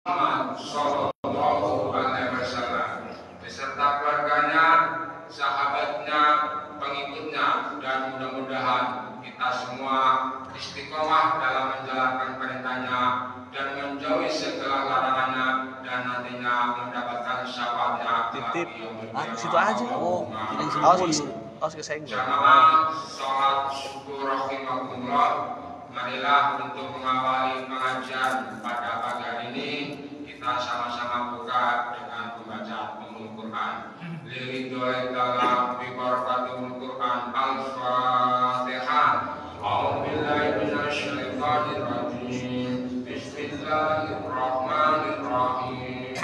Muhammad Sallallahu Alaihi Wasallam beserta keluarganya, sahabatnya, pengikutnya, dan mudah-mudahan kita semua istiqomah dalam menjalankan perintahnya dan menjauhi segala larangannya dan nantinya mendapatkan syafaatnya. Titip, situ aja. Awas kesenggol. Jamaah sholat syukur rahimakumullah. Marilah untuk mengawali pengajian pada pagi hari ini kita sama-sama buka dengan pembacaan Ummul Quran. Liridhoi ta'ala bi barakatul Quran. Al-Fatihah. A'udzubillahi minasyaitonir rajim. Bismillahirrahmanirrahim.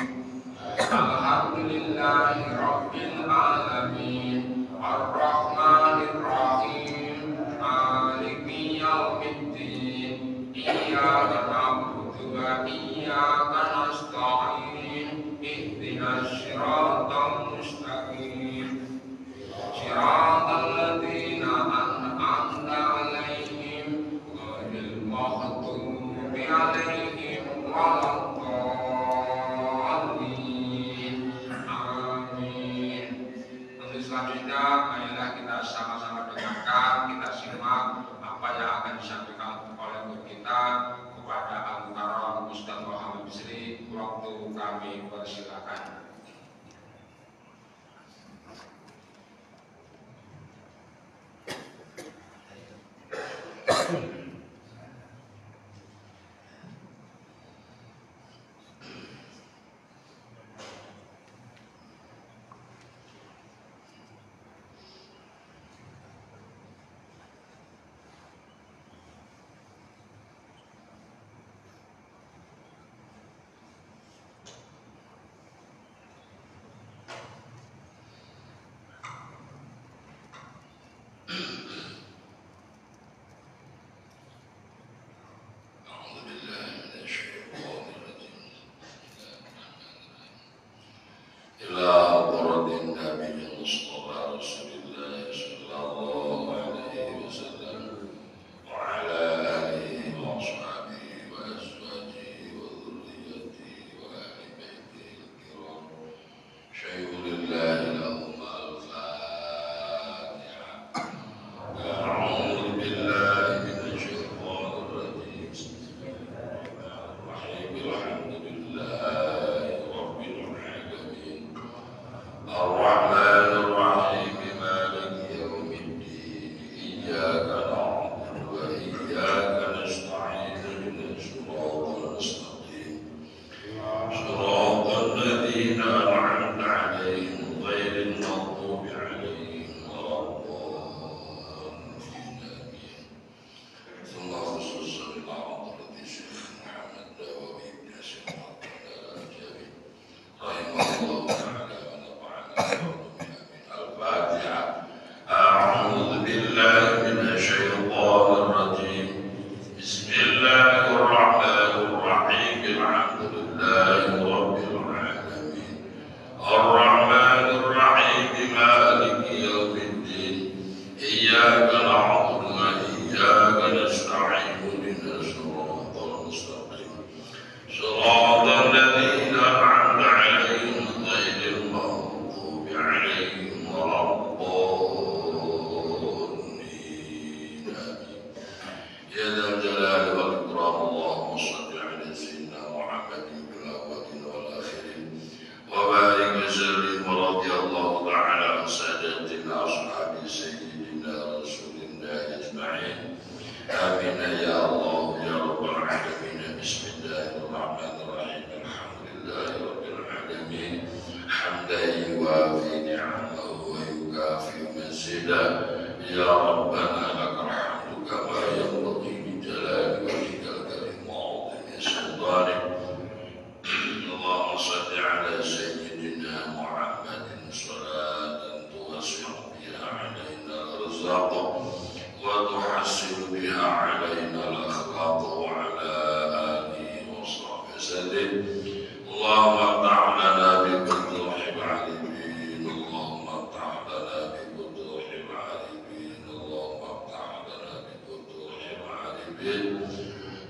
Alhamdulillahi rabbil alamin. Ar-Rahmanir-Rahim. Maliki yaumiddin. Iyyaka na'budu wa iyyaka nasta'in. Ihdinas siratal mustaqim. Siratal ladzina an'amta 'alaihim ghairil maghdubi 'alaihim waladdallin. Amin. Untuk selanjutnya, marilah kita sama-sama dengarkan, kita simak apa yang akan disampaikan oleh guru kita kepada Al-Mukarram Ustaz Muhammad Bisri. Waktu kami persilakan.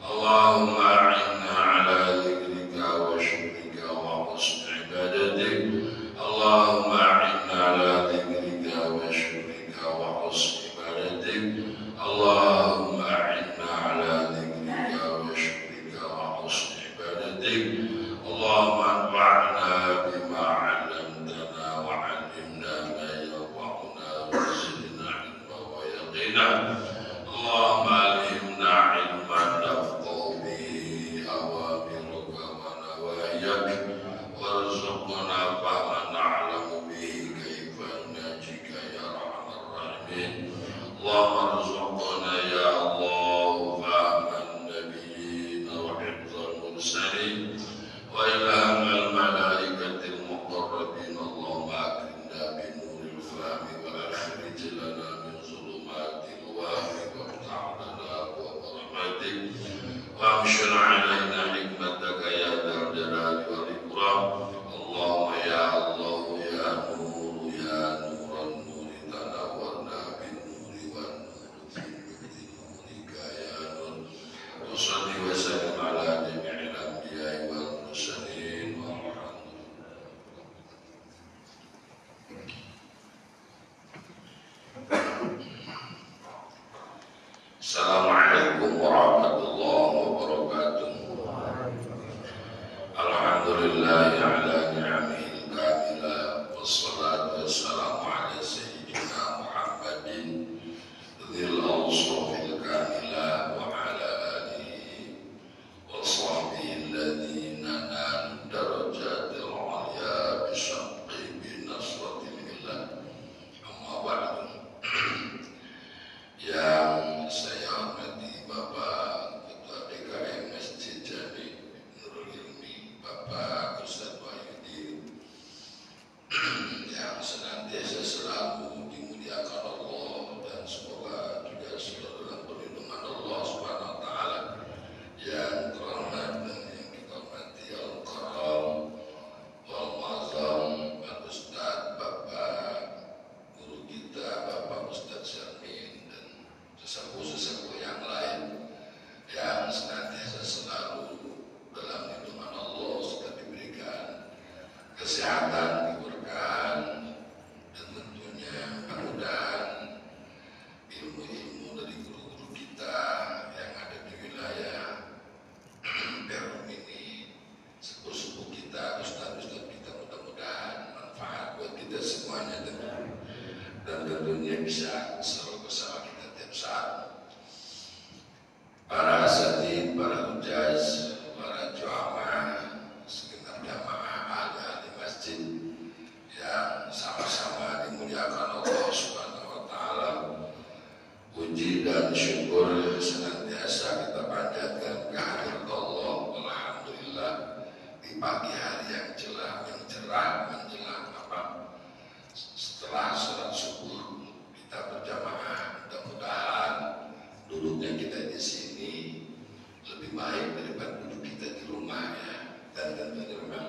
اللهم أعنا على ذكرك بيدك اللهم انفعنا بما علمتنا وعلمنا ما ينفعنا وزدنا علما ويقينا اللهم ألهمنا علما نفقه به أوامرك ونواهيك وارزقنا فهما نعلم به كيف نناجيك يا أرحم الراحمين اللهم ارزقنا يا الله فهم النبيين وحفظ المرسلين وإلهام الملائكة المقربين اللهم أكرمنا بنور الفهم وأخرج لنا من ظلمات الوهم وافتح لنا أبواب رحمتك وأبشر علينا حكمتك يا ذا الجلال والإكرام اللهم يا الله يا نور يا نور النور تنورنا بالنور والنور في نورك يا نور وصل وسلم على جميع الأنبياء والمرسلين والحمد Assalamualaikum warahmatullahi wabarakatuh. Alhamdulillahi ala ni'amihil kamilah wassalatu wassalamu ala sayyidina Muhammadin dzil awsafil kamilah wa ala alihi wa sahbihi alladhina nalu darajatil ulya bisaqqi binasratil ilah amma ba'du. Yang saya hormati Bapak Ketua DKM Masjid Jami Nurul Ilmi Bapak Ustadz Wahyudi yang senantiasa selalu dimuliakan Allah dan semoga juga selalu dalam perlindungan Allah Subhanahu wa taala. Yang terhormat dan yang kita hormati Al-Karam wal Muazzam Al-Ustadz Bapak guru kita Bapak Ustadz Syarmin dan sesepuh-sesepuh yang lain yang senantiasa selalu dalam lindungan Allah sudah diberikan kesehatan, keberkahan dan tentunya mudah-mudahan ilmu-ilmu dari guru-guru kita yang ada di wilayah Perum ini, sepuh-sepuh kita, ustaz-ustaz kita mudah-mudahan manfaat buat kita semuanya dan tentunya bisa selalu bersama kita tiap saat. Para asatid, para hujaz, para jamaah, segenap jamaah ahli masjid yang sama-sama dimuliakan Allah Subhanahu wa taala. Puji dan syukur senantiasa kita panjatkan kehadirat Allah. Alhamdulillah di pagi hari yang cerah menjelang setelah sholat subuh kita berjamaah, mudah-mudahan duduknya kita di sini lebih baik daripada duduk kita di rumah ya. Dan tentunya memang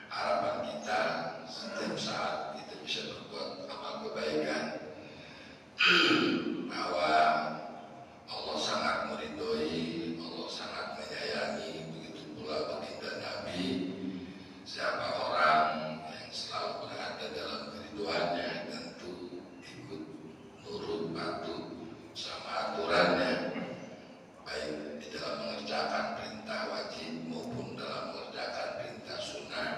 harapan kita setiap saat kita bisa berbuat amal kebaikan bahwa Allah sangat meridhoi, Allah sangat menyayangi, begitu pula baginda Nabi. Siapa orang yang selalu berada dalam keriduannya tentu ikut nurut patuh sama aturannya, baik di dalam mengerjakan perintah wajib maupun dalam mengerjakan perintah sunnah,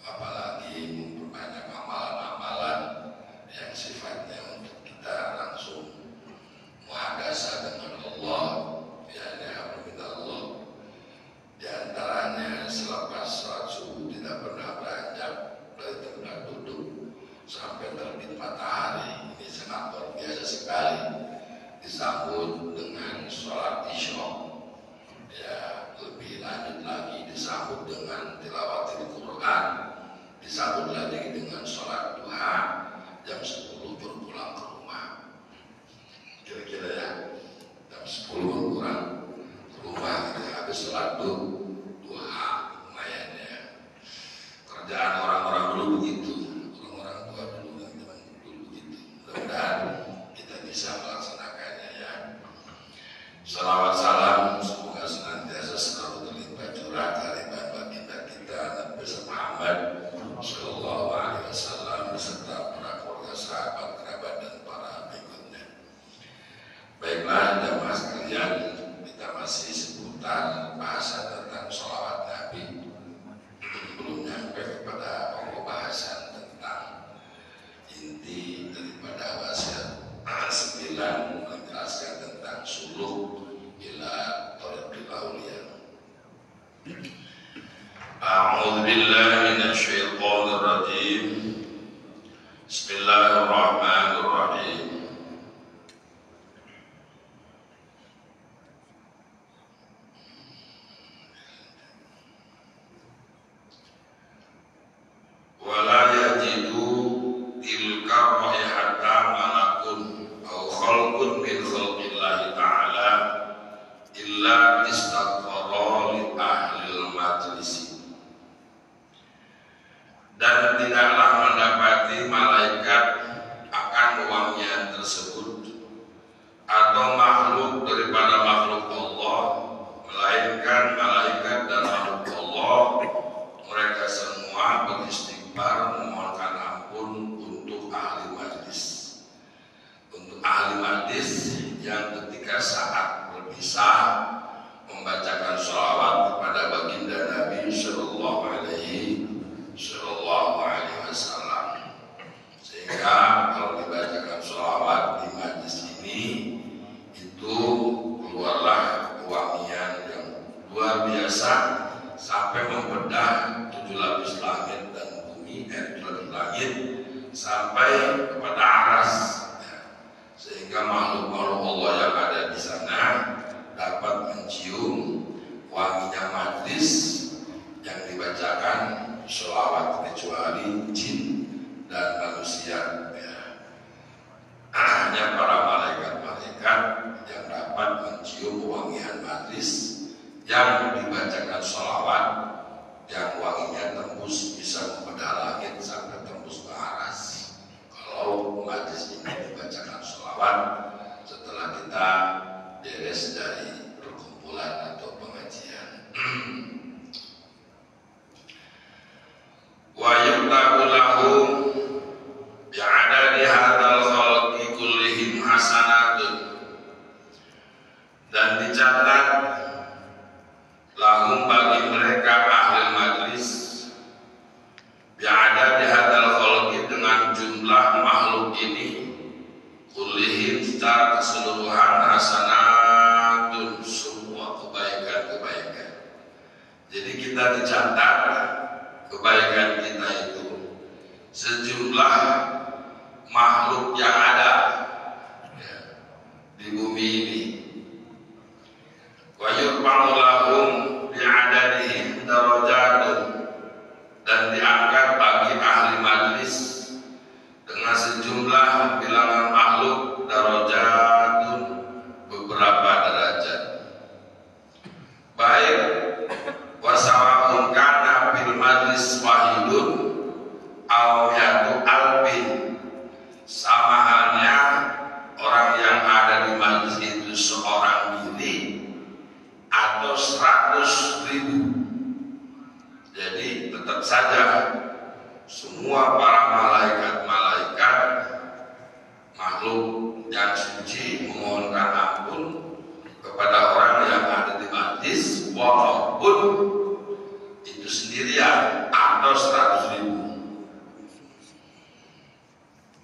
apalagi memperbanyak amalan-amalan yang sifatnya untuk kita langsung muhadasah dengan Allah, ya minta Allah. Di antaranya selepas sholat subuh tidak pernah beranjak dari tempat duduk sampai terbit matahari. Ini sangat luar biasa sekali. Disambut dengan sholat isya, ya lebih lanjut lagi disambut dengan tilawatil Quran, disambut lagi dengan sholat duha jam 10 baru pulang ke rumah. Kira-kira ya jam 10 baru pulang ke rumah, kita habis sholat duha, lumayan ya. Kerjaan orang-orang dulu begitu, orang-orang tua dulu dan teman dulu begitu. Mudah-mudahan kita bisa melaksanakannya ya. Salawat salam semoga senantiasa selalu terlimpah curah kehadiran baginda kita Nabi Muhammad Sallallahu أعوذ بالله من الشيطان الرجيم بسم الله الرحمن الرحيم ولا يجدوا تلك الرائحة ملك أو خلق من خلق الله تعالى إلا استغفر لأهل المجلس. Dan tidaklah mendapati malaikat akan wangian tersebut atau makhluk daripada makhluk Allah, melainkan malaikat dan makhluk Allah mereka semua beristighfar memohonkan ampun untuk ahli majlis. Untuk ahli majlis yang ketika saat berpisah membacakan sholawat kepada baginda Nabi Sallallahu Alaihi Wasallam, sehingga kalau dibacakan sholawat di majlis ini itu keluarlah wangian yang luar biasa sampai membedah 7 lapis langit dan bumi, 7 lapis langit sampai kepada aras, sehingga makhluk-makhluk Allah yang ada di sana dapat mencium wanginya majlis yang dibacakan sholawat, kecuali jin dan manusia, ya. Hanya para malaikat-malaikat yang dapat mencium wangian majlis yang dibacakan sholawat yang wanginya tembus bisa membedah langit sampai tembus ke aras. Kalau majlis ini dibacakan sholawat setelah kita beres dari perkumpulan atau pengajian. Wa yuktabu lahu bi'adadi hadzal khalqi kullihim hasanatun, dan dicatat lahum bagi mereka ahli majlis bi'adadi hadzal khalqi dengan jumlah makhluk ini kullihim secara keseluruhan hasanatun, semua kebaikan-kebaikan. Jadi kita dicatat kebaikan kita itu sejumlah makhluk yang ada, ya, di bumi ini. Wa yurfa'u lahum bi'adadihim darajatun, dan diangkat bagi ahli majlis dengan sejumlah bilangan makhluk darajatun, beberapa derajat. Baik wasawa'un kana bil majlis wahidun aw yatu alfin, sama halnya orang yang ada di majlis itu seorang diri atau 100.000. Jadi tetap saja semua para malaikat-malaikat makhluk yang suci memohonkan ampun kepada orang yang ada di majlis, walaupun itu sendirian atau 100.000.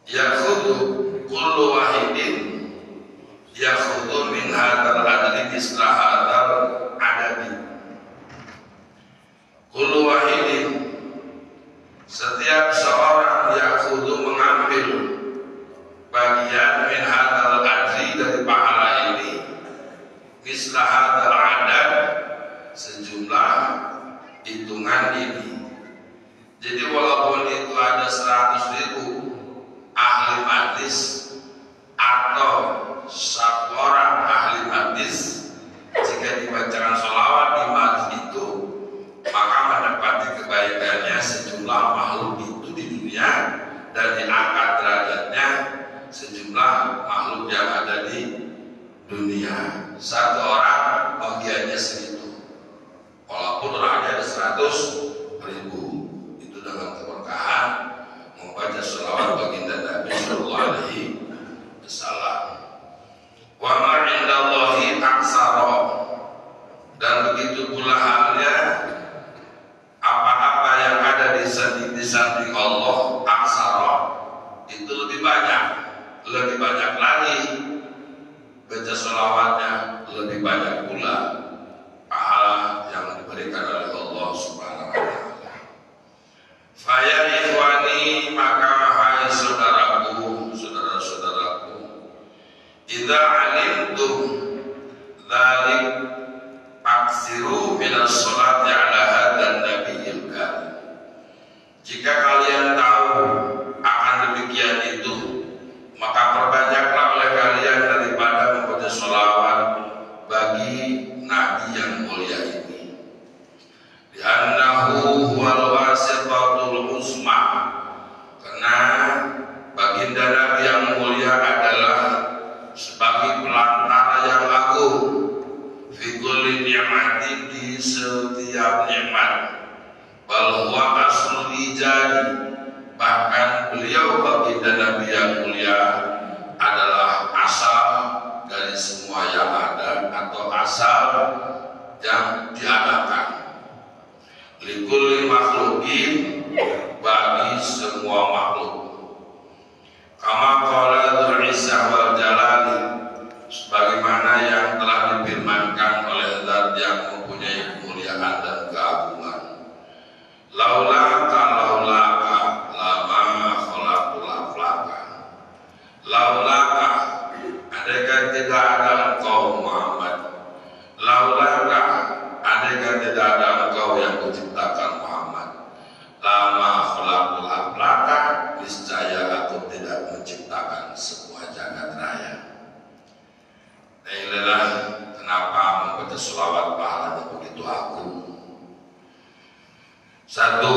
Yakhudhu kullu wahidin yakhudhu min hadzal adli misla hadzal adadi. Kullu wahidin, setiap seorang yakhudhu mengambil bagian min hadzal adli dari pahala ini misla hadzal adad, sejumlah hitungan ini. Jadi walaupun itu ada 100.000 ahli majlis atau 1 orang ahli majlis, jika dibacakan sholawat di majlis itu, maka mendapati kebaikannya sejumlah makhluk itu di dunia, dan diangkat derajatnya sejumlah makhluk yang ada di dunia. 1 orang bagiannya segitu, walaupun orangnya ada 100.000. Itu dengan keberkahan membaca sholawat baginda Nabi Sallallahu Alaihi Wasallam. Wa ma indallahi aksara, dan begitu pula halnya apa-apa yang ada di samping Allah aksara, itu lebih banyak lagi baca sholawatnya, lebih banyak pula pahala yang diberikan oleh Allah Subhanahu mengatakan bahwa asrul ijadi, bahkan beliau baginda Nabi yang mulia adalah asal dari semua yang ada atau asal yang diadakan. Likulli makhlukin, bagi semua makhluk. Kama qala Dzul Izzah wal Jalali, sebagaimana yang telah difirmankan oleh Zat yang mempunyai kemuliaan dan keagungan. Laulaka lama khalaqul aflaka. Laulaka, andaikan tidak ada engkau Muhammad. Laulaka, andaikan tidak ada engkau yang kuciptakan Muhammad. Lama khalaqul aflaka, niscaya aku tidak menciptakan semua jagat raya. Nah, inilah kenapa membaca sholawat pahalanya begitu agung. Satu,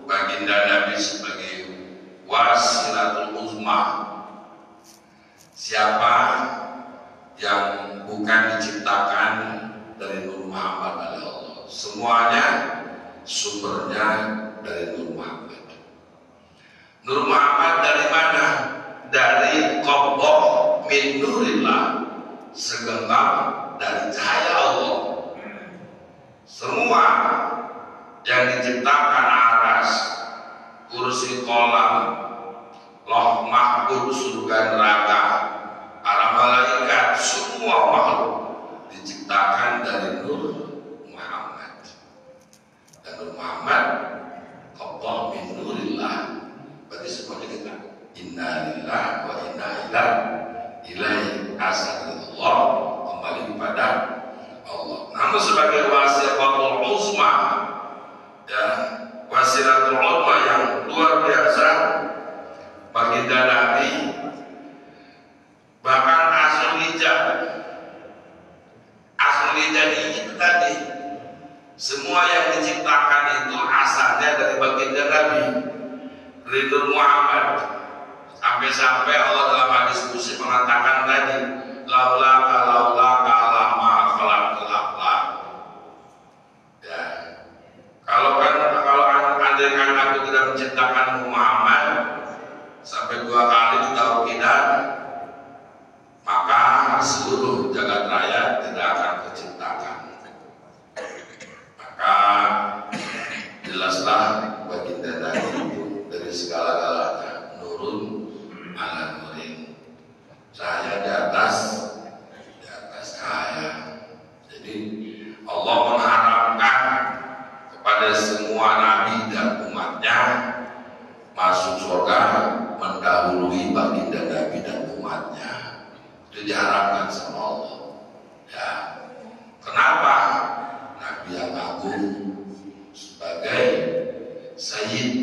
baginda Nabi sebagai wasilatul uzma. Siapa yang bukan diciptakan dari Nur Muhammad oleh Allah, semuanya sumbernya dari Nur Muhammad. Nur Muhammad dari mana? Dari qabdhah min nurillah, segenggam dari cahaya Allah. Semua yang diciptakan aras, kursi kolam, loh mahfud, surga neraka, para malaikat, semua makhluk diciptakan dari Nur Muhammad. Dan Nur Muhammad qabdhah min nurillah, berarti semuanya kita inna lillahi wa inna ilaihi Allah, kembali kepada Allah. Namun sebagai wasilatul uzma, ya, wasilatul uzma yang luar biasa, baginda Nabi bahkan asrul ijad itu tadi, semua yang diciptakan itu asalnya dari baginda Nabi Nur Muhammad. Sampai-sampai Allah dalam hadis qudsi mengatakan tadi, laulaka lama khalaqul aflaq. Ya. Kalau andaikan aku tidak menciptakan Muhammad sampai 2 kali di tauhidan, maka seluruh jagat raya tidak akan terciptakan. Maka jelaslah baginda Nabi itu dari segala-galanya nurun ala nurin, cahaya di atas cahaya. Jadi Allah mengharapkan kepada semua nabi dan umatnya masuk surga mendahului baginda Nabi dan umatnya. Itu diharapkan sama Allah. Ya. Kenapa? Nabi yang agung sebagai sayyid,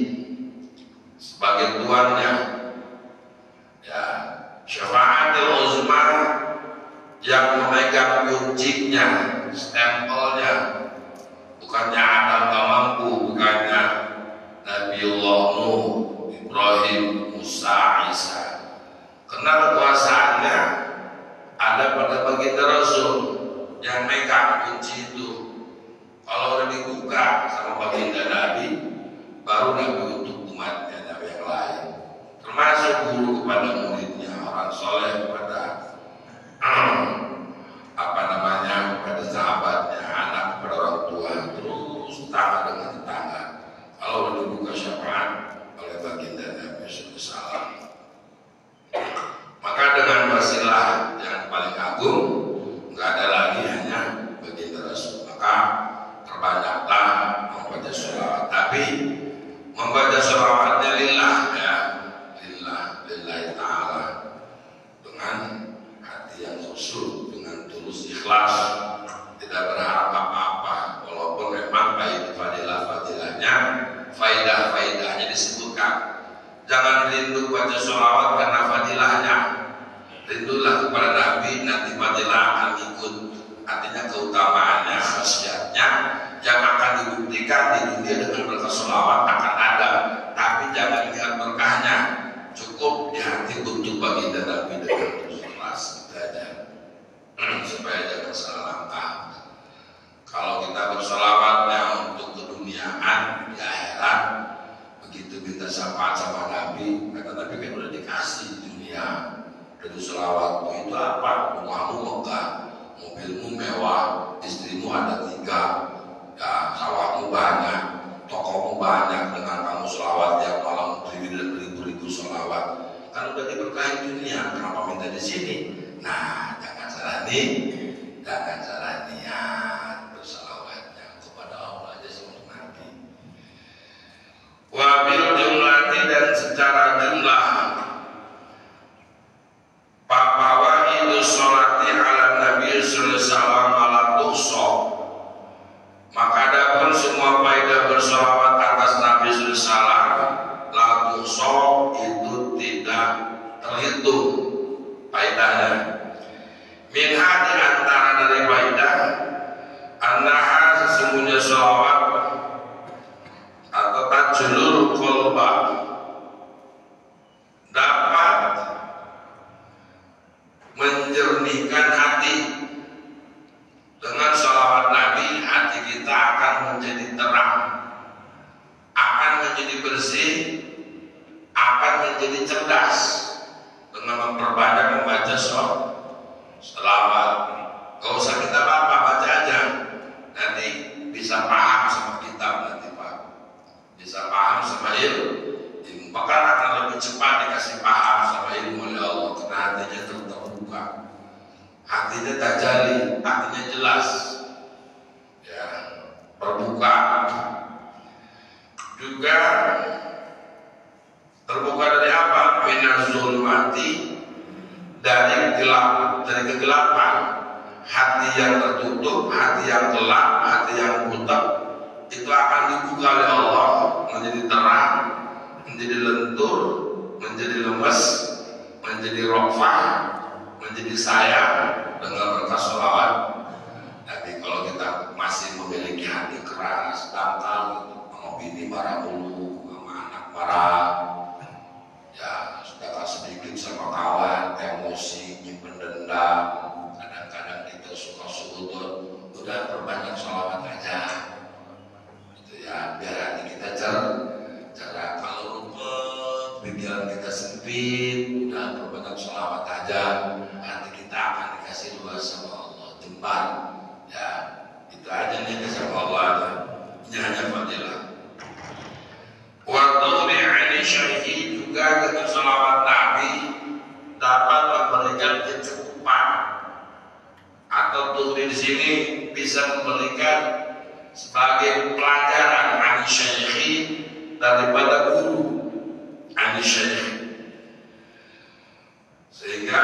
sebagai tuannya, ya, syafaatul uzma yang memegang kuncinya, stempelnya, bukannya Adam gak mampu, bukannya Nabiullah Nuh, Ibrahim, Musa, Isa. Karena kekuasaannya ada pada baginda Rasul yang megang kunci itu. Kalau udah dibuka sama baginda Nabi, baru Nabi untuk umatnya, Nabi yang lain. Termasuk guru kepada muridnya, orang soleh kepada kepada sahabatnya, anak kepada orang tua, terus tetangga dengan tetangga. Kalau udah dibuka syafaat oleh baginda Nabi SAW, maka dengan wasilah yang paling agung, nggak ada lagi hanya baginda Rasul. Maka terbanyaklah membaca sholawat, tapi membaca sholawatnya lillah, ya, lillahi ta'ala, dengan hati yang khusyuk, dengan tulus ikhlas, tidak berharap apa-apa, walaupun memang baik fadilah-fadilahnya, faidah-faidahnya disebutkan. Jangan rindu baca sholawat karena fadilahnya, rindulah kepada Nabi, nanti fadilah akan ikut. Artinya keutamaannya, khasiatnya yang akan dibuktikan di dunia dengan berkah sholawat akan ada, tapi jangan lihat berkahnya, cukup di hati untuk baginda Nabi dengan ikhlas saja, supaya jangan salah langkah. Kalau kita bersolawatnya banyak dengan kamu sholawat tiap malam beribu-ribu sholawat, kan udah diberkahi dunia, kenapa minta di sini? Nah, jangan salah niat bersalawatnya kepada Allah aja sebelum Nabi. Wabil jumlati, dan secara jumlah papawa itu sholati ala Nabi sallallahu alaihi wasallam ala tuhso, maka adapun semua faedah bersolawat atas Nabi sallallahu alaihi wasallam la tuhso, itu tidak terhitung faedahnya. Minha, di antara dari faedah, annaha, sesungguhnya sholawat atau tajulul qalba, dapat menjernihkan hati. Dengan sholawat Nabi, hati kita akan menjadi terang, akan menjadi bersih, akan menjadi cerdas dengan memperbanyak membaca sholawat. Gak usah kita baca aja, nanti bisa paham sama kitab, nanti Pak bisa paham sama ilmu, bahkan akan lebih cepat dikasih paham sama ilmu oleh Allah, karena hatinya terbuka, hatinya tajali, hatinya jelas, ya, terbuka. Juga terbuka dari apa? Minazul mati, dari kegelapan. Hati yang tertutup, hati yang gelap, hati yang buta, itu akan dibuka oleh Allah menjadi terang, menjadi lentur, menjadi lemes, menjadi rofah, menjadi sayang dengan berkat sholawat. Tapi kalau kita masih memiliki hati keras, dangkal, sama bini marah mulu, sama anak marah, ya sudah sedikit sama kawan, emosi, nyimpen dendam, kadang-kadang kita suka suudon, udah perbanyak sholawat aja, gitu ya, biar hati kita cerah. Kalau rumput, pikiran kita sempit, udah perbanyak sholawat aja, hati kita akan dikasih luas sama Allah, jembar, ya, itu aja nih sama Allah, ini hanya fadilah. Waktu bi'ani syaihi, juga dengan sholawat Nabi dapat memberikan kecukupan, atau tuhri di sini bisa memberikan sebagai pelajaran ani syaihi, daripada guru ani syaihi, sehingga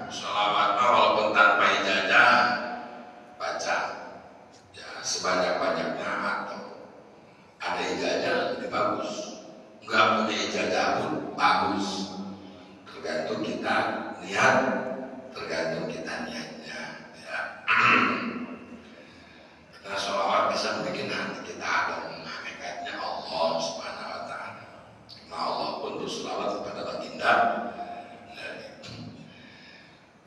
sholawatnya walaupun tanpa ijazah baca ya sebanyak-banyaknya, atau ada ijazah lebih bagus, nggak punya ijazah pun bagus, tergantung kita niat, tergantung kita niatnya, ya. Karena sholawat bisa bikin hati kita adem, hakikatnya Allah Subhanahu wa Ta'ala. Karena Allah pun berselawat kepada baginda Nabi.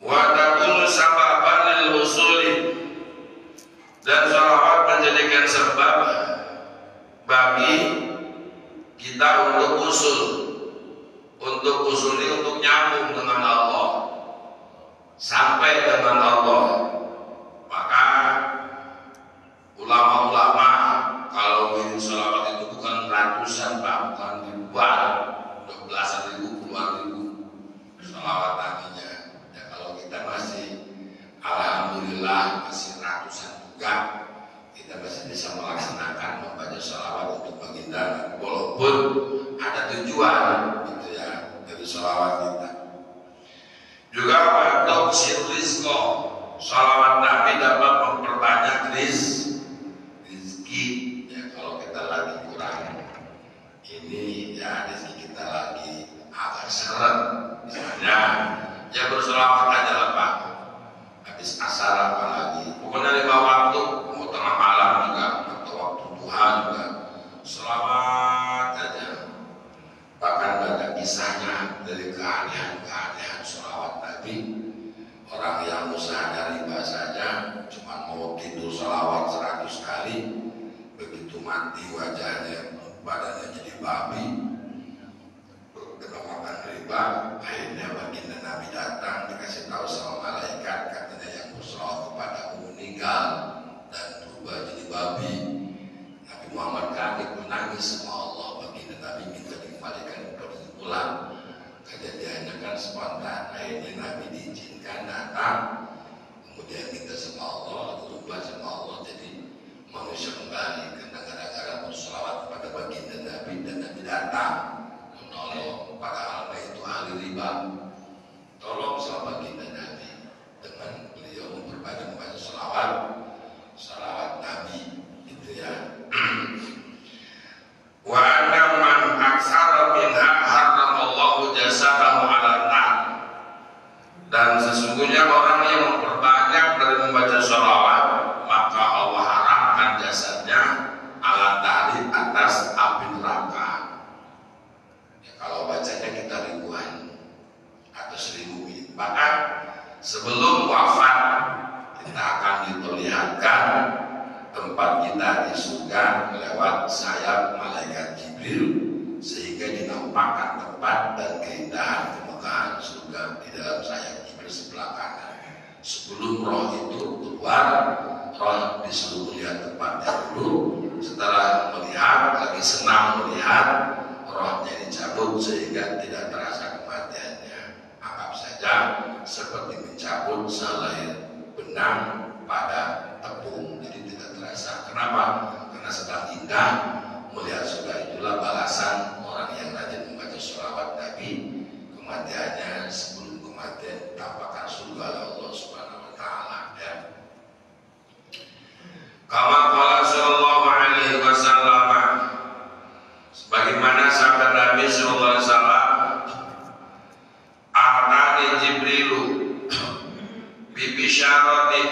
Wa takunu sababan lil usuli, dan sholawat menjadikan sebab bagi kita untuk usul ini untuk nyambung dengan Allah, sampai dengan Allah. Maka ulama-ulama kalau ngirim sholawat itu bukan ratusan, bukan ribuan, udah belasan ribu, puluhan ribu sholawat nabinya. Ya kalau kita masih alhamdulillah masih ratusan juga, kita masih bisa melaksanakan membaca sholawat untuk baginda, walaupun ada tujuan gitu ya dari sholawat kita. Juga waktu sirrizko, sholawat Nabi dapat memperbanyak rizki. Ya kalau kita lagi kurang ini, ya rizki kita lagi agak seret, misalnya ya bersolawat aja lah Pak, habis asar apalagi, pokoknya 5 waktu, mau tengah malam juga atau waktu duha juga sholawat aja. Bahkan ada kisahnya dari keanehan sholawat Nabi, orang yang musahadari bahasanya cuma mau tidur sholawat 100 kali, begitu mati wajahnya badannya jadi babi, kena makan riba. Akhirnya baginda Nabi datang, dikasih tahu sama malaikat, katanya yang bersolawat kepadamu meninggal dan berubah jadi babi. Nabi Muhammad kaget menangis. nangis sama Allah, baginda Nabi minta dikembalikan kepada pulang. Kejadiannya kan spontan, akhirnya Nabi diizinkan datang, kemudian minta sama Allah, lupa sama Allah, jadi manusia kembali karena gara-gara berselawat kepada baginda Nabi dan Nabi datang menolong para hamba itu ahli riba. Tolong sama baginda Nabi dengan beliau memperbanyak selawat Nabi gitu ya. Wa anna man aksara minha haramallahu jasadahu ala nar. Dan sesungguhnya orang yang memperbanyak dari membaca sholawat, maka Allah haramkan jasadnya ala tari atas api neraka. Ya, kalau bacanya kita ribuan atau 1000 menit, bahkan sebelum wafat kita akan diperlihatkan tempat kita di surga lewat sayap malaikat Jibril, sehingga dinampakkan tempat dan keindahan kemegahan surga di dalam sayap Jibril sebelah kanan. Sebelum roh itu keluar, roh disuruh melihat tempatnya dulu. Setelah melihat, lagi senang melihat, rohnya dicabut sehingga tidak terasa kematiannya. Anggap saja seperti mencabut selai benang pada tepung, jadi tidak terasa. Kenapa? Karena sedang indah melihat surga. Itulah balasan orang yang rajin membaca sholawat Nabi, kematiannya sebelum kematian tampakkan surga oleh Allah Subhanahu wa taala ya. Kama qala sallallahu alaihi wasallam, sebagaimana sabda Nabi sallallahu alaihi wasallam, atani Jibrilu bi bisyaratin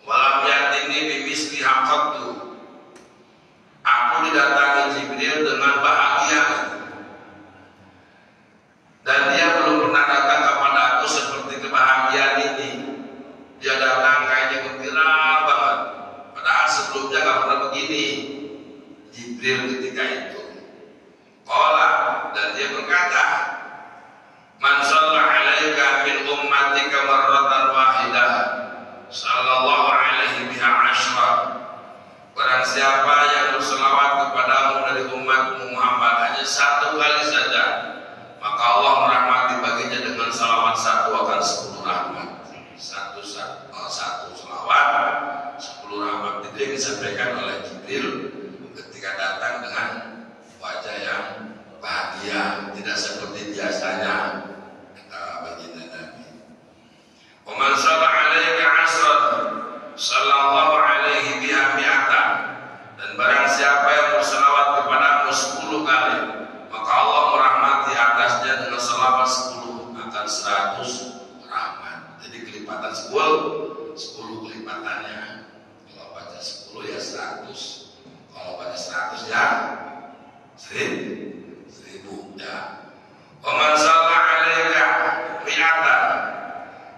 walam yatini bi misli haqqatu. Aku didatangi Jibril dengan bahagia dan dia belum pernah datang kepada aku seperti kebahagiaan ini. Dia datang kayaknya gembira banget, padahal sebelumnya gak pernah begini Jibril ketika itu. Qala, dan dia berkata, man shalla alaika min ummatika marratan wahidah sallallahu alaihi biha asyra. Barang siapa yang berselawat kepadamu dari umatmu Muhammad hanya satu kali saja, maka Allah merahmati baginya dengan salawat satu akan 10 rahmat. Satu selawat 10 rahmat. Itu yang disampaikan oleh Jibril ketika datang dengan wajah yang bahagia, tidak seperti biasanya baginda Nabi. Wa man shalla alaika asran sallallahu alaihi biha mi'atan. Dan barang siapa yang berselawat kepadamu 10 kali, maka Allah merahmati atasnya dengan selawat 10 akan 100 rahmat. Jadi kelipatan 10 kelipatannya. Kalau baca 10 ya 100. Kalau baca 100 ya 1000 ya. Wa man shalla alaika mi'atan.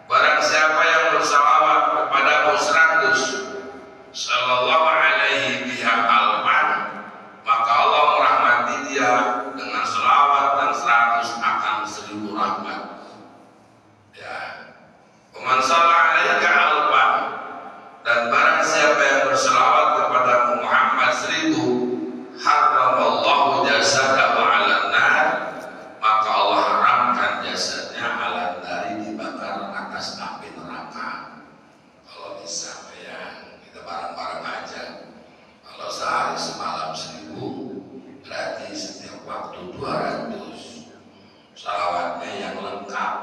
Barang siapa yang bersalawat kepadamu 100 sallallahu alaihi biha alfan, maka Allah merahmati dia dengan selawat dan 100 akan 1000 rahmat ya. Man shalla alaika alfan. Dan barang siapa yang berselawat kepada Muhammad 1000, haramallahu jasadahu ala nar, maka Allah haramkan jasadnya ala dari dibakar atas api neraka. Kalau bisa ya kita bareng-bareng aja. Kalau sehari semalam 1000, berarti setiap waktu 200. Salawatnya yang lengkap,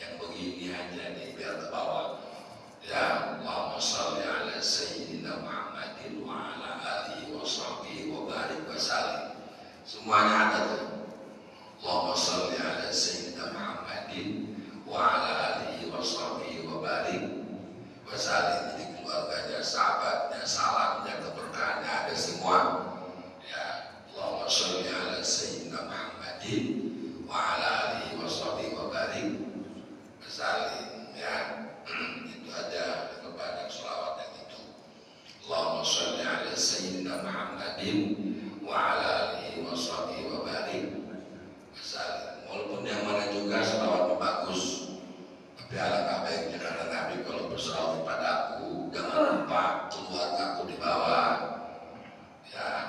yang begini aja nih biar ke bawah. Ya Allahumma sholli ala sayyidina Muhammadin wa ala alihi wa sahbihi wa barik wa sallim. Semuanya ada tuh. Allahumma sholli ala sayyidina Muhammadin wa ala alihi wa sahbihi wa barik wa sallim. Jadi keluarganya, sahabatnya, salamnya, keberkahannya ada semua. Ya Allahumma sholli ala sayyidina Muhammadin wa ala alihi wa sahbihi wa barik wa sallim ya. Itu aja, banyak selawat yang itu. Allahumma sholli ala sayyidina Muhammadin wa ala alihi wa sahbihi wa barik wa sallim. Walaupun yang mana juga selawat bagus, tapi alangkah baiknya karena Nabi kalau berselawat kepada aku, jangan lupa keluarga aku di bawah. Ya,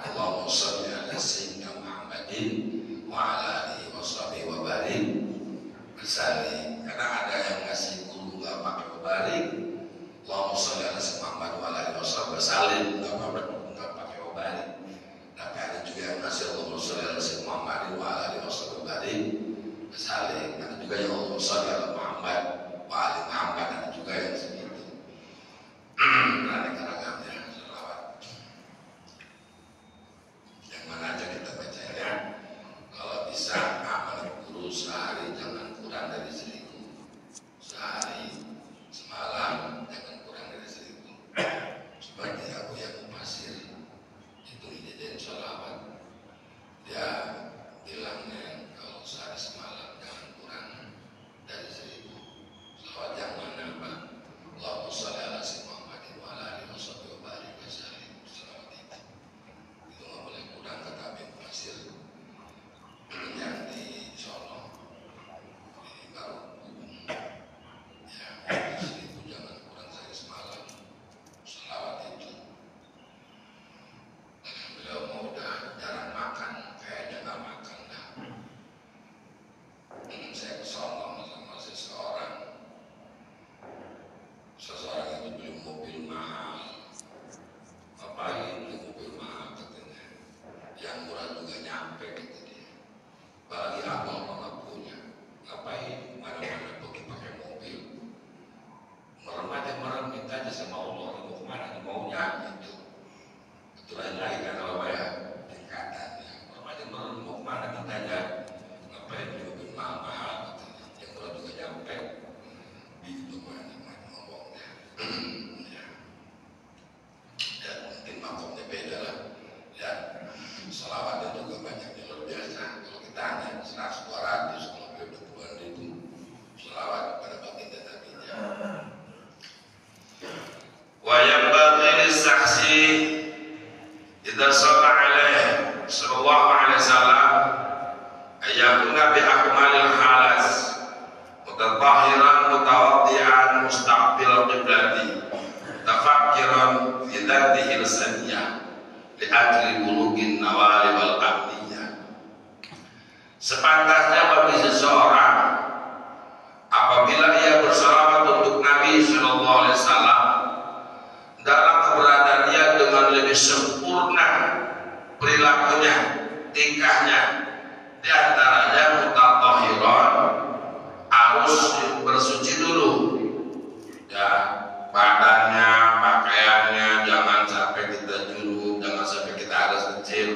Itu lain lagi kan kalau ya tingkatannya. Kalau aja mau kemana kita aja ngapain juga mahal, yang kalau juga nyampe itu mana ngomongnya. Ya. Dan mungkin makomnya beda lah. Ya, selawatnya juga banyaknya luar biasa. Kalau kita hanya 100-200, kalau dia udah puluhan ribu selawat kepada baginda Nabi-nya. وينبغي للشخص إذا صلى عليه صلى الله عليه وسلم أن يكون بأكمل الحالات متطهرا متوضئا مستقبل القبلة متفكرا في ذاته السنية لأجل بلوغ النوال والأمنية. Sepantasnya bagi seseorang apabila ia bersalawat untuk Nabi Sallallahu Alaihi Wasallam dalam keberadaannya dengan lebih sempurna perilakunya, tingkahnya, di antaranya mutatahhiran, harus bersuci dulu, ya, badannya, pakaiannya, jangan sampai kita junub, jangan sampai kita hadas kecil,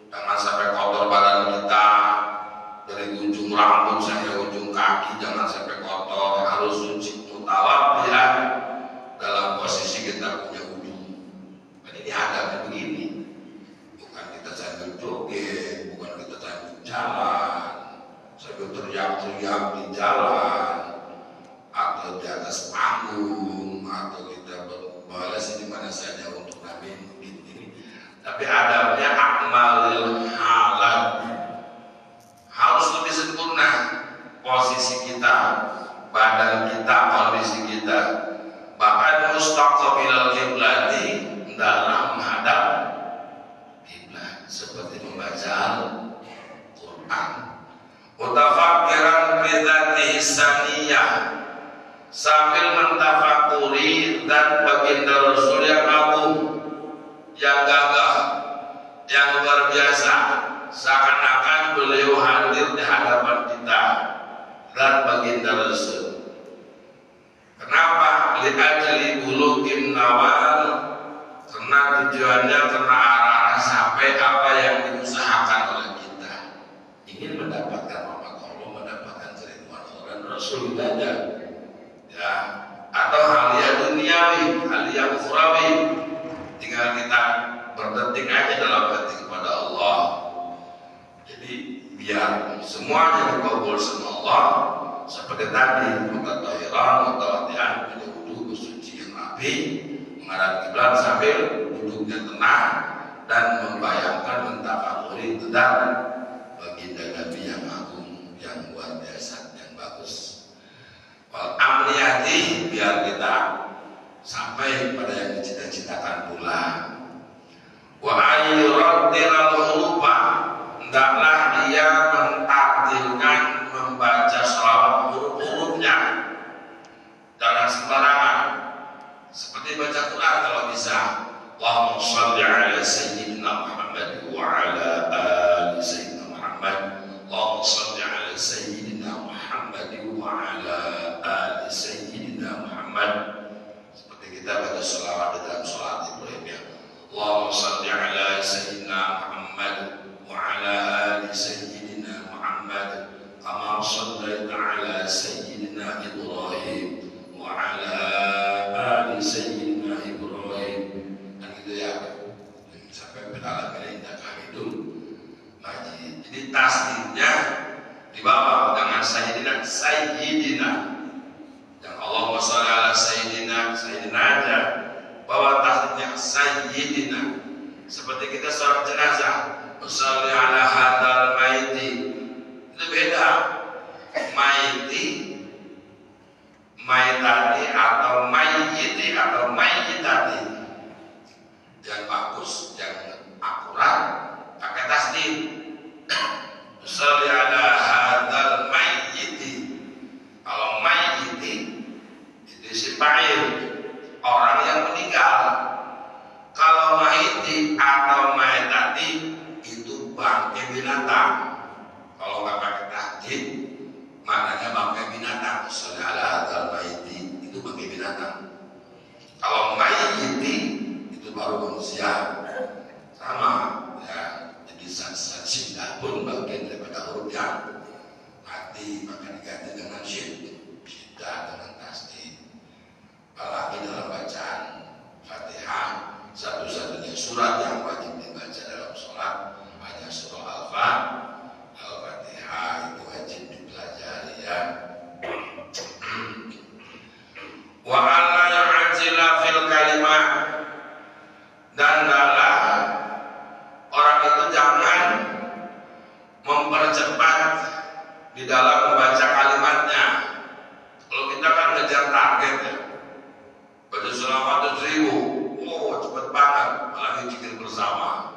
jangan sampai kotor badan kita dari ujung rambut sampai ujung kaki, jangan sampai kotor, harus suci mutawaddian dalam posisi kita punya wudhu. Ini adabnya begini, bukan kita sambil joget, bukan kita sambil jalan, sambil teriak-teriak di jalan, atau di atas panggung, atau kita berbalas di mana saja untuk Nabi ini. Tapi adabnya akmalil halat, harus lebih sempurna posisi kita, badan kita, kondisi kita. Bahkan mustaqbilal kiblati dalam menghadap kiblat seperti membaca Al-Quran. Mutafakkiran bidatihi saniyah, sambil mentafakuri dan baginda Rasul yang agung, yang gagah, yang luar biasa, seakan-akan beliau hadir di hadapan kita dan baginda Rasul. Kenapa? Li'ajli bulughim nawal, karena tujuannya, karena arah sampai apa yang diusahakan oleh kita. Ingin mendapatkan rahmat Allah, mendapatkan keriduan Allah dan Rasul saja. Ya, atau halia duniawi, halia ukhrawi. Tinggal kita berdetik aja dalam hati kepada Allah. Jadi biar semuanya dikabul sama Allah. Seperti tadi, mutatahhiran, mutawaddian, punya wudu, bersuci yang rapi, menghadap kiblat sambil duduknya tenang dan membayangkan, mentafakuri tentang baginda Nabi yang agung, yang luar biasa, yang bagus. Wal amniyati, biar kita sampai pada yang dicita-citakan pula. Wa ayyuraddiral hurufa, hendaklah dia mentakdirkan membaca selawat huruf-hurufnya, jangan sembarangan. Seperti baca Quran kalau bisa. Allahumma shalli ala sayyidina Muhammad wa ala ali sayyidina Muhammad. Allahumma shalli ala sayyidina Muhammad wa ala ali sayyidina Muhammad. Seperti kita baca selawat di dalam salat Ibrahim ya. Allahumma shalli ala sayyidina Muhammad wa ala ali sayyidina Muhammad. Kama shallaita ala sayyidina Ibrahim wa ala ali sayyidina Ibrahim. Dan gitu ya, sampai pada akhirnya kami itu majid. Jadi tasdidnya di bawah dengan sayyidina, sayyidina. Yang Allahumma sholli ala sayyidina, sayyidina aja. Bawah tasdidnya sayyidina. Seperti kita sholat jenazah, sholli ala hadal maiti. Itu beda. Maitati atau mayyiti atau mayyitati. Yang bagus, yang akurat, pakai tasdid. Sholli ala hadal mayyiti. Kalau mayyiti itu isim fa'il, orang yang meninggal. Kalau mayyiti atau mayyitati itu bangkai binatang. Kalau nggak pakai tasdid, maknanya bangkai binatang. Sholli ala hadzal mayyiti, itu bangkai binatang. Kalau mayyiti itu baru manusia. tasdid, maka diganti dengan syiddah dengan tasdid. Apalagi dalam bacaan Fatihah, satu-satunya surat yang wajib dibaca dalam sholat hanya surah Al-Fatihah, itu wajib dipelajari ya. Wa alla yu'ajjila fil kalimat, dan adalah orang itu jangan mempercepat di dalam membaca kalimatnya. Kalau kita kan ngejar target ya, baca surah 100.000, oh cepet banget, apalagi zikir bersama.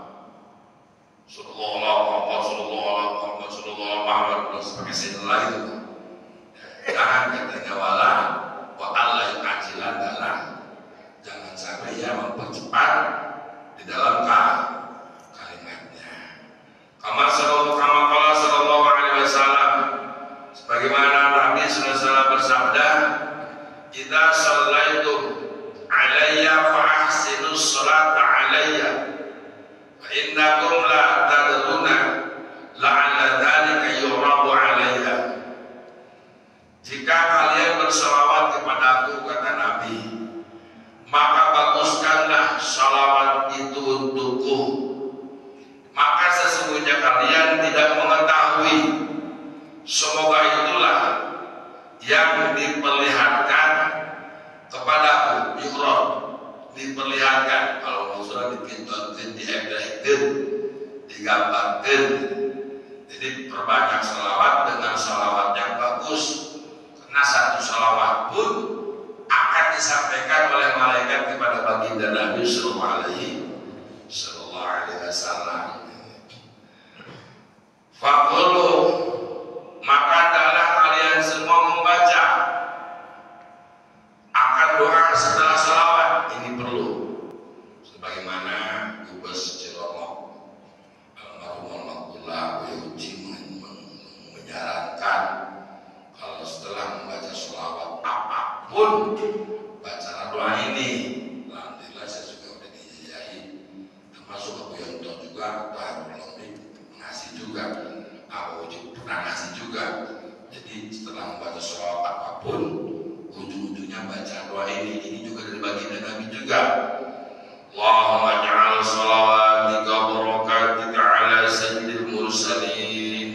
Sallallahu alaihi Muhammad pakai sinlah itu. Jangan katanya wala wa alla yu'ajjilan, adalah jangan sampai ya mempercepat di dalam kalimatnya. Kama sallallahu alaihi wasallam, sebagaimana Nabi sallallahu alaihi wasallam bersabda, "Idza shallaitum alayya fa ahsinus sholata alayya, fa innakum la tadruna la'alla dzalika yuradu alayya." Jika kalian berselawat kepadaku, kata Nabi, maka baguskanlah salawat itu untukku. Maka sesungguhnya kalian tidak mengetahui, semoga itulah yang diperlihatkan kepadaku, yurad, diperlihatkan. Kalau maksudnya dipintukan, diebdahkan, digambarkan. Jadi perbanyak salawat dengan salawat yang bagus, karena satu salawat pun akan disampaikan oleh malaikat kepada baginda Nabi sallallahu alaihi wasallam. Faqulu, maka adalah kalian semua membaca akan doa setelah salawat. Ini perlu, sebagaimana Ubas Ciromo almarhum Abdullah Uji menyarankan kalau setelah membaca salawat apapun baca doa ini. Alhamdulillah saya juga udah dijajahi, termasuk Abu Yonto juga, Pak ngasih juga, Abu Uji pernah ngasih juga. Jadi setelah membaca salawat apapun, ujung-ujungnya baca doa ini. Ini juga dari baginda Nabi juga. Allahumma ja'al salawatika barakatika ala sayyidil mursalin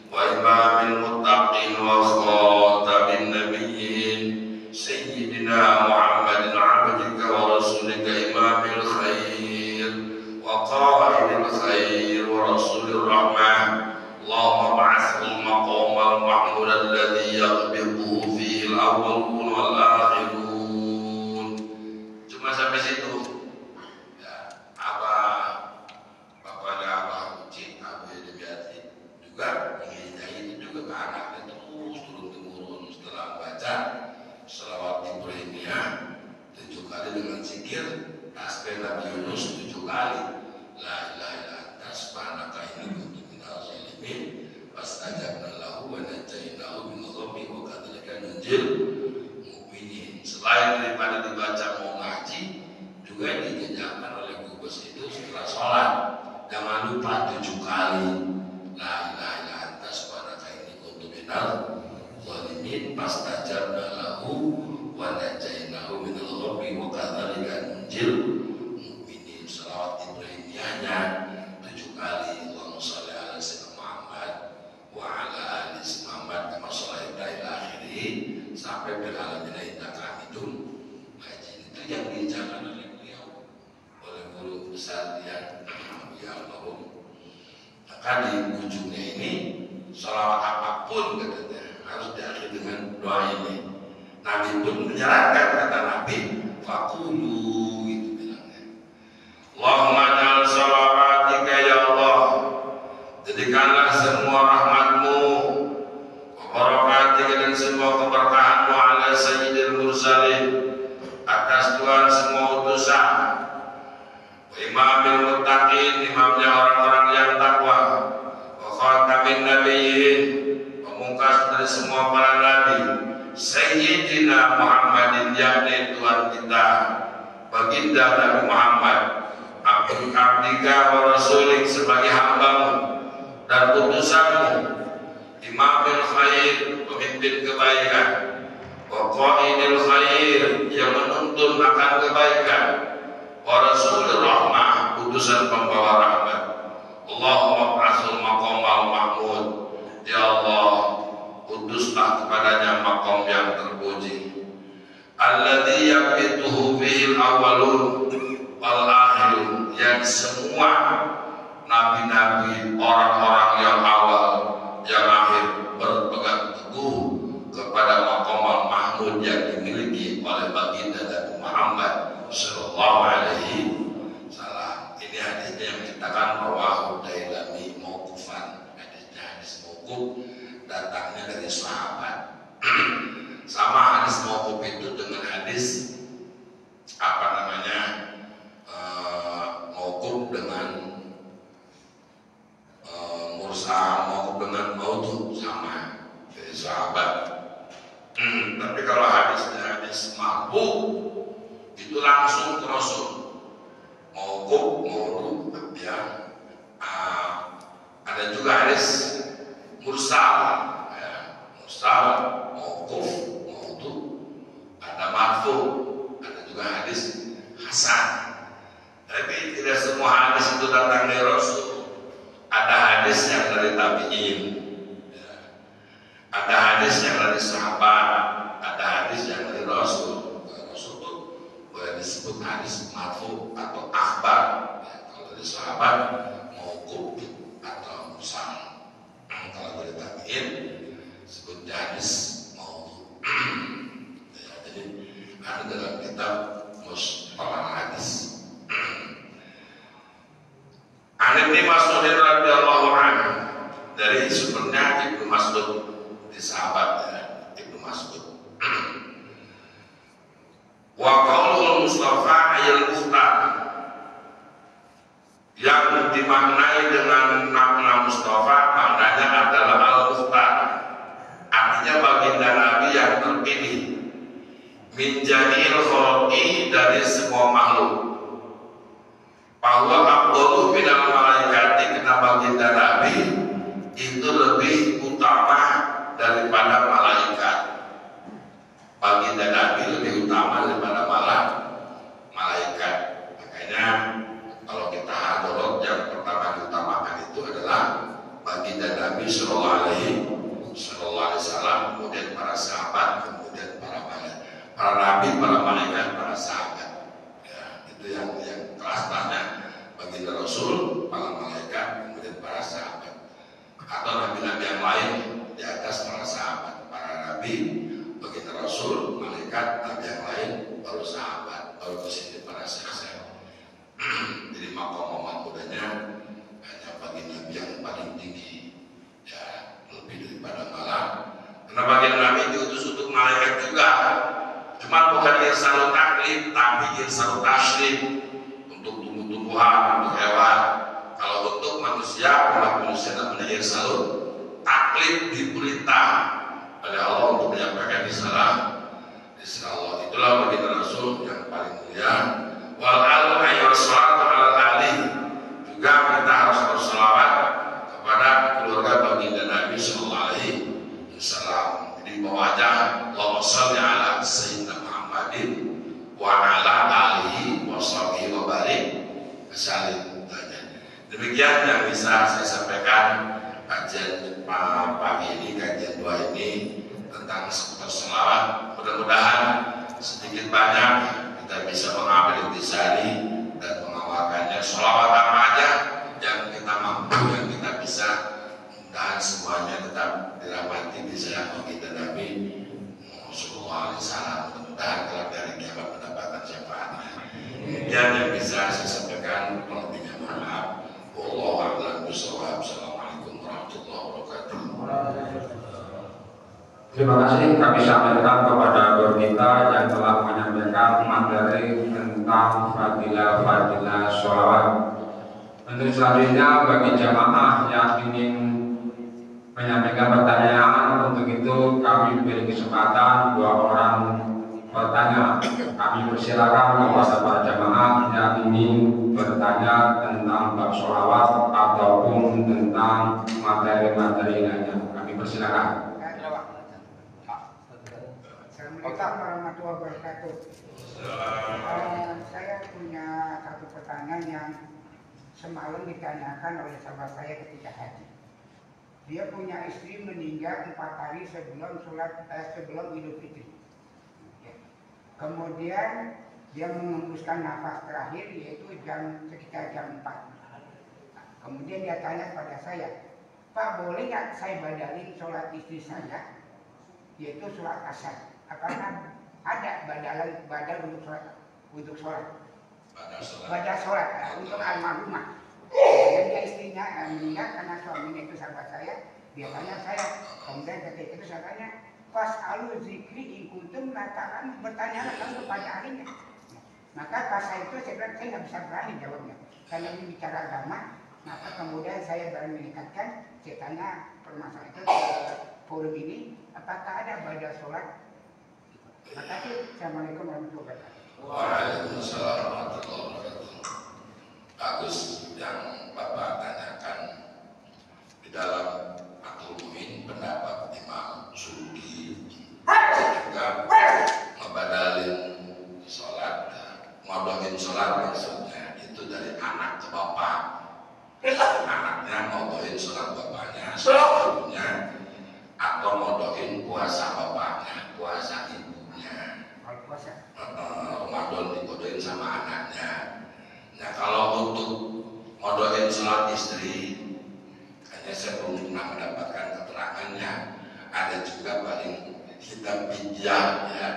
wa imamil muttaqin wa khatamin nabiyyin sayyidina Muhammadin abdika wa rasulika imamil khair wa qa'idil khair wa rasulir rahmah. Allahumma ba'athul maqamal mahmud alladhi yaqbiduhu fihi al-awwalun wal akhirun. Cuma sampai situ ya. Bapaknya Abah Uci, Abu Yedemiati juga mengiringi itu juga ke anaknya terus turun-temurun. Setelah baca salawat Ibrahimiyah 7 kali dengan zikir tasbih Nabi Yunus 7 kali, la ilaha illa anta subhanaka inni kuntu minaz zalimin, fastajabna lahu wa najainahu min dhammi wa kadzalika nunjil mu'minin. Selain daripada dibaca mau ngaji, juga dikerjakan oleh Gubes itu setelah sholat. Jangan lupa 7 kali la ilaha illa anta subhanaka inni kuntu minaz zalimin, fastajabna lahu wa najainahu min dhammi wa kadzalika nunjil mu'minin. Salawat Ibrahimiyahnya 7 kali. Allahumma shalli ala sayyidina Muhammad wa ala ali Muhammad kama shallaita ila akhirih sampai bil alamin innaka hamidum majid. Itu yang diucapkan oleh beliau, oleh guru besar dia ya Allahum. Maka di ujungnya ini salawat apapun katanya harus diakhiri dengan doa ini. Nabi pun menyarankan, kata Nabi, faqulu, itu bilangnya, Allahumma ja'al salawatika ya Allah, jadikanlah semua rahmatmu, barakatika dan semua keberkahanmu ala sayyidil mursalin, atas Tuhan semua utusan, wa imamil muttaqin, imamnya orang-orang yang takwa, wa khatamin nabiyyin, pemungkas dari semua para nabi, Sayyidina Muhammadin, yakni Tuhan kita baginda Nabi Muhammad, abdika wa rasulik, sebagai hambamu dan utusanmu, imamil khair, pemimpin kebaikan, wa qaidil khair, yang menuntun akan kebaikan, wa rasulur rahmah, utusan pembawa rahmat. Allahumma ba'athul maqamal mahmud, ya Allah, utuslah kepadanya maqam yang terpuji, alladzi yaqituhu fihil awwalun wal akhirun, yang semua nabi-nabi, orang-orang yang awal, yang akhir berpegang teguh kepada maqamal mahmud yang dimiliki oleh baginda Nabi Muhammad sallallahu alaihi wasallam. Ini hadisnya yang menciptakan rawahu Dailami mauqufan, hadisnya hadis mauquf, datangnya dari sahabat. Sama hadis mauquf itu dengan hadis mauquf dengan mursal, mauquf dengan maudhu, sama dari sahabat. Tapi kalau hadis marfu itu langsung ke Rasul. Mauquf, maudhu, ya. Ada juga hadis mursal, ya. Mursal, mauquf, maudhu, ada marfu, ada juga hadis hasan. Tapi tidak semua hadis itu datang dari Rasul. Ada hadis yang dari tabi'in, ya. Ada hadis yang dari sahabat, ada hadis yang dari Rasul. Rasul itu boleh disebut hadis marfu atau akhbar, ya. Kalau dari sahabat mauquf atau mursal. Kalau dari tabi'in disebut hadis maudhu. Ya, jadi ada dalam kitab mustalah hadis. Ibnu Mas'ud radhiyallahu anhu, dari sumbernya Ibnu Mas'ud, di sahabat, ya, Ibnu Mas'ud. Wa qaulul Mustafa ayal mukhtar, yang dimaknai dengan makna Mustafa maknanya adalah al-mukhtar, artinya baginda Nabi yang terpilih, min jamil khalqi, dari semua makhluk. Bahwa afdalu minal malaikati, karena baginda Nabi itu lebih utama daripada malaikat. Baginda Nabi lebih utama daripada malaikat. Makanya kalau kita hadirat, yang pertama diutamakan itu adalah baginda Nabi sallallahu alaihi wasallam, kemudian para sahabat, kemudian para nabi, para malaikat, para sahabat. Ya, itu yang kelas-kelasnya, baginda Rasul, para malaikat, kemudian para sahabat. Atau nabi-nabi yang lain di atas para sahabat, para nabi, baginda Rasul, malaikat, nabi yang lain, baru sahabat, baru di sini para sahabat. Jadi maqam mudanya hanya bagi nabi yang paling tinggi, ya, lebih daripada malah. Karena baginda Nabi diutus untuk malaikat juga, cuma bukan irsalut taklif, tapi irsalut tashrif, untuk tumbuh-tumbuhan, untuk hewan. Kalau untuk manusia, umat manusia namanya irsalut taklif, diperintah oleh Allah untuk menyampaikan risalah Allah. Itulah baginda Rasul yang paling mulia. Wal alu ayyur salatu ala ali, juga kita harus berselawat kepada keluarga baginda Nabi sallallahu alaihi wasallam. Jadi mewajah Allahumma shalli ala sayyidina Muhammadin wa ala alihi wa sahbihi wa barik wasallim. Demikian yang bisa saya sampaikan kajian pagi ini, kajian 2 ini tentang seputar selawat. Mudah-mudahan sedikit banyak kita bisa mengambil intisari dan mengamalkannya. Selawat apa aja yang kita mampu, yang kita bisa, mudah-mudahan semuanya tetap dirahmati disayang baginda Nabi sallallahu alaihi wasallam. Mudah-mudahan kelak dari kiamat mendapatkan syafaatnya. Demikian yang bisa saya sampaikan, lebihnya mohon maaf. Wallahu a'lam bishawab. Assalamualaikum warahmatullahi wabarakatuh. Terima kasih kami sampaikan kepada guru kita yang telah menyampaikan materi tentang fadilah sholawat. Untuk selanjutnya bagi jamaah yang ingin menyampaikan pertanyaan, untuk itu kami beri kesempatan 2 orang bertanya. Kami persilakan kepada para jamaah yang ingin bertanya tentang bab sholawat ataupun tentang materi-materi lainnya. Kami Persilakan. Assalamualaikum warahmatullahi wabarakatuh. Saya punya satu pertanyaan yang semalam ditanyakan oleh sahabat saya ketika haji. Dia punya istri meninggal 4 hari sebelum Idul Fitri. Kemudian dia mengembuskan nafas terakhir yaitu sekitar jam 4. Kemudian dia tanya pada saya, Pak, boleh nggak saya badalin sholat istri saya, yaitu sholat asar? Apakah ada badal untuk sholat? Badal sholat untuk almarhumah. Dan dia istrinya meninggal karena suaminya itu sahabat saya. Dia tanya saya, kemudian ketika itu saya tanya, pas alu zikri inkuntum natakan bertanya langsung kepada ahlinya. Maka pas saya itu saya bilang saya nggak bisa berani jawabnya karena ini bicara agama. Maka kemudian saya berani meningkatkan, saya tanya permasalahan itu ke forum ini, apakah ada badal sholat? Terima kasih. Assalamualaikum warahmatullahi wabarakatuh. Waalaikumsalam warahmatullahi wabarakatuh. Bagus yang Bapak tanyakan di dalam Atul Mu'in pendapat Imam Suki juga ngebadalin sholat, ngodohin sholat maksudnya itu dari anak ke bapak. Anaknya ngodohin sholat bapaknya, sholat ibunya, atau ngodohin puasa bapaknya, puasa ibunya. Ramadan dikodohin sama anaknya. Nah kalau untuk ngodohin sholat istri, hanya saya belum pernah mendapatkan keterangannya. Ada juga paling kita bidyah ya,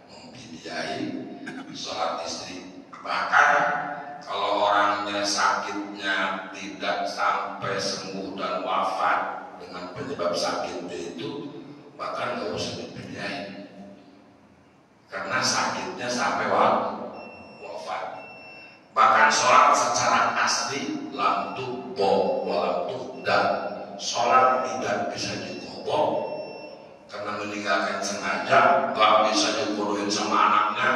membidyai sholat istri. Bahkan kalau orangnya sakitnya tidak sampai sembuh dan wafat dengan penyebab sakitnya itu, bahkan nggak usah dibidyai. Karena sakitnya sampai wafat. Bahkan sholat secara asli lam tuqo walam tuqda, sholat tidak bisa diqodho karena meninggalkan sengaja, gak bisa dikodohin sama anaknya,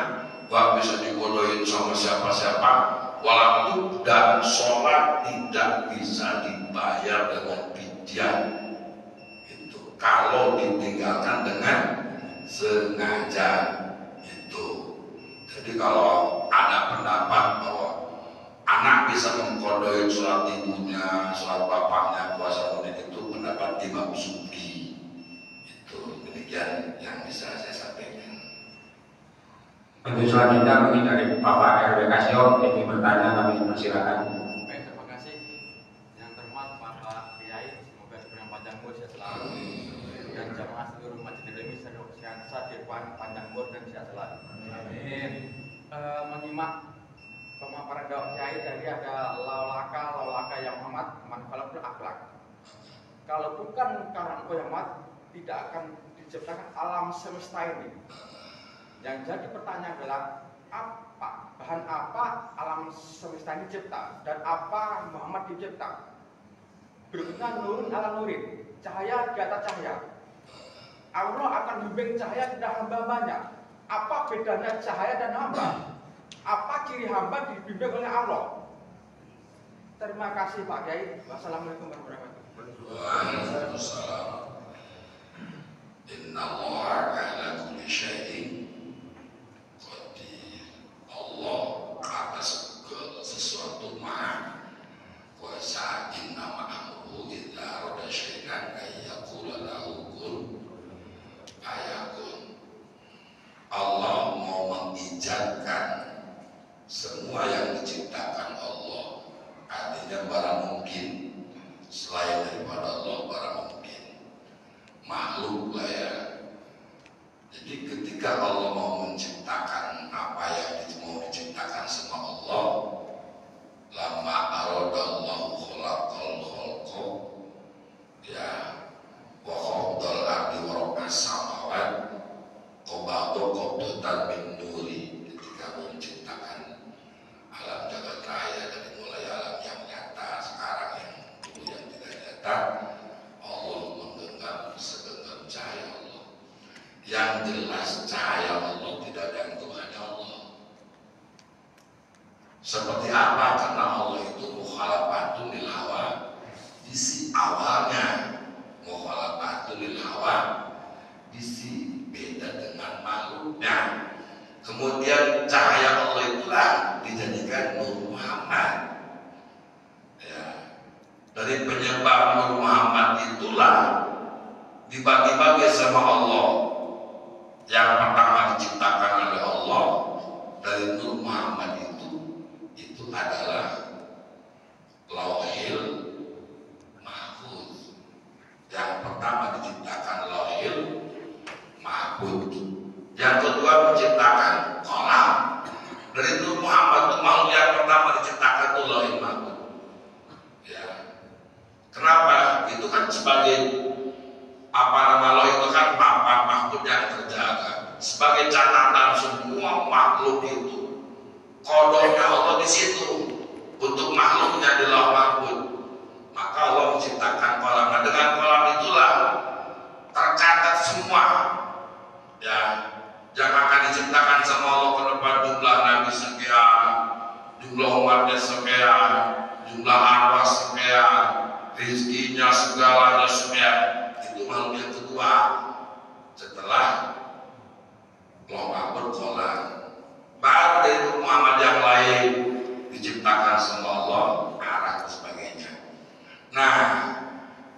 gak bisa dikodohin sama siapa-siapa. Walam tuqda, sholat tidak bisa dibayar dengan fidyah. Itu kalau ditinggalkan dengan sengaja. Jadi kalau ada pendapat bahwa anak bisa mengkodohin sholat ibunya, sholat bapaknya, puasa mudik itu pendapat Imam Suki. Itu demikian yang bisa saya sampaikan. Untuk selanjutnya mungkin dari Bapak RW Kasio ingin bertanya, kami persilakan. Baik, terima kasih. Yang terhormat Bapak Kiai, semoga diberikan panjang umur sehat selalu. Dan jamaah seluruh majelis ilmu sehat panjang umur dan sehat selalu. Amin. Menyimak pemaparan Bapak Kiai tadi ada laulaka yang Muhammad manfaatul akhlak. Kalau bukan karena engkau yang Muhammad, tidak akan diciptakan alam semesta ini. Yang jadi pertanyaan adalah bahan apa alam semesta ini dicipta dan apa Muhammad dicipta? Berikutnya nurun ala nurin, cahaya di atas cahaya. Allah akan bimbing cahaya kepada hamba-hambanya. Apa bedanya cahaya dan hamba? Apa ciri hamba dibimbing oleh Allah? Terima kasih Pak Kiai. Wassalamualaikum warahmatullahi wabarakatuh. Waalaikumsalam. Innallaha ala kulli syai'in qadir. Allah atas segala sesuatu maha kuasa. Innama amruhu idza arada syai'an ayyaqula lahu kun fayakun. Allah mau mengijabkan semua yang diciptakan Allah. Artinya barang mungkin selain daripada Allah barang mungkin makhluk lah ya. Jadi ketika Allah mau menciptakan apa yang mau diciptakan sama Allah, lama aradallahu khalaqal khalqa ya wa khalaqal ardi wa rabbas samawat qabatu qabdatan min nuri. Ketika mau menciptakan alam jagat raya dari mulai alam yang nyata sekarang yang dulu yang tidak nyata, Allah menggenggam segenggam cahaya Allah. Yang jelas cahaya Allah dari penyebab Nur Muhammad itulah dibagi-bagi sama Allah. Yang pertama diciptakan oleh Allah dari Nur Muhammad itu adalah Lauhil Mahfuz. Yang pertama diciptakan Lauhil Mahfuz. Yang kedua menciptakan kolam. Dari Nur Muhammad itu makhluk yang pertama diciptakan itu Lauhil Mahfuz. Ya. Kenapa? Itu kan sebagai lauh itu kan papan makhluk yang terjaga. Sebagai catatan semua makhluk itu. Kodoknya Allah di situ untuk makhluknya di lauh mahfuz. Maka Allah menciptakan kolam. Nah, dengan kolam itulah tercatat semua. Ya, yang akan diciptakan sama Allah ke depan, jumlah nabi sekian, jumlah umatnya sekian, jumlah arwah sekian, rizkinya segalanya sekian. Itu makhluk yang kedua setelah lauh mahfuz kolam. Baru dari Nur Muhammad yang lain diciptakan sama Allah, arah dan sebagainya. Nah,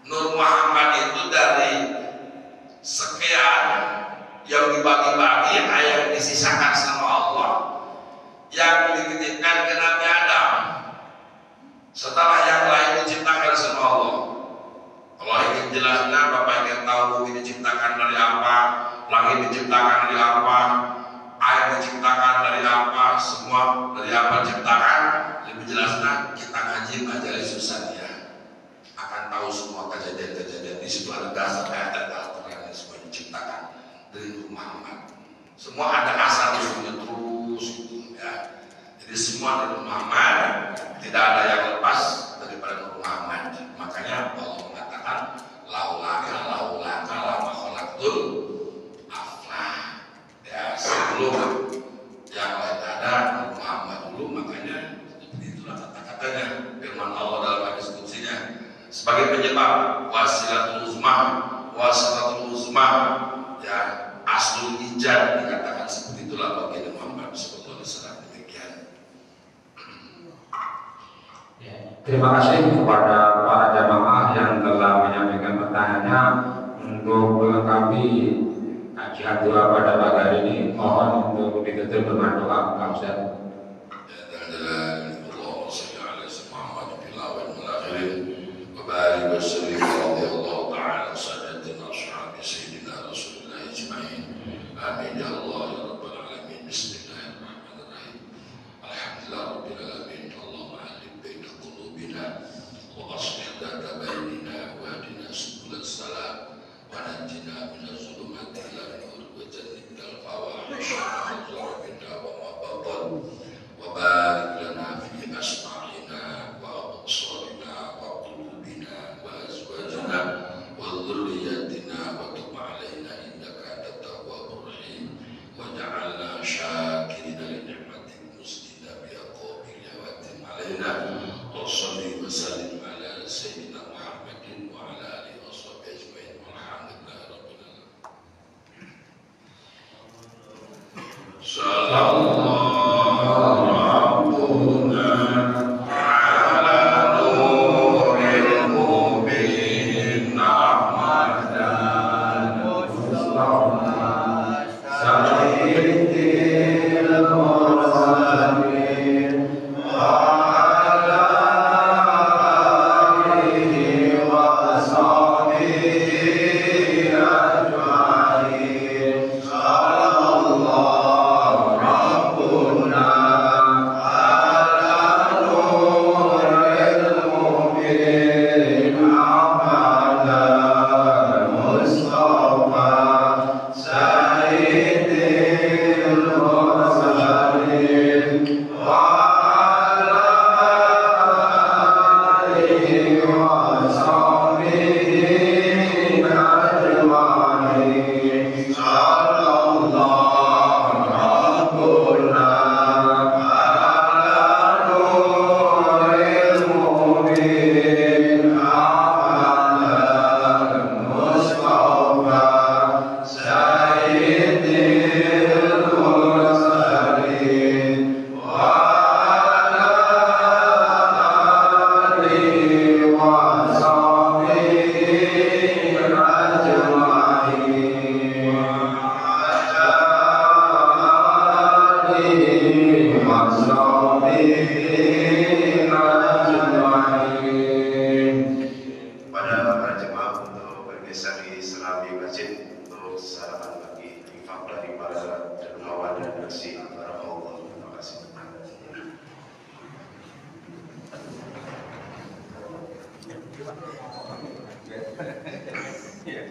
Nur Muhammad itu dari sekian yang dibagi-bagi, yang disisakan sama Allah, yang dititipkan ke Nabi Adam. Setelah yang lain diciptakan sama Allah. Kalau ingin jelaskan, Bapak ingin tahu bumi diciptakan dari apa, langit diciptakan dari apa, air diciptakan dari apa, semua dari apa diciptakan. Lebih jelasnya kita ngaji majelis Susaniyah akan tahu semua kejadian-kejadian. Di situ ada dasar ayat dan Al-Quran yang semua diciptakan dari Nur Muhammad. Semua ada asal usulnya terus gitu, ya. Jadi semua dari Nur Muhammad, tidak ada yang lepas daripada Nur Muhammad. Makanya Allah mengatakan laulaka lama khalaqtul aflah. Ya, sebelum yang lain ada Nur Muhammad dulu, makanya itulah kata-katanya firman Allah dalam hadis qudsinya sebagai penyebab wasilatul uzma, ya, aslul ijad, dikatakan seperti itulah bagi Nabi Muhammad sallallahu alaihi wasallam. Demikian. Ya, terima kasih kepada para jamaah yang telah menyampaikan pertanyaannya. Untuk melengkapi kajian doa pada pagi hari ini, mohon untuk ditutup dengan doa Pak Ustaz. Amin ya Allah ya Rabbal Alamin. Bismillahirrahmanirrahim. Alhamdulillah Rabbil Alamin. Allahumma alif baina qulubina wa aslih data bainina wa hadina subul salam wa najjina minaz zulumati ila nur wa jannibnal fawahisha wa ma zahara minha wa ma batan Iya.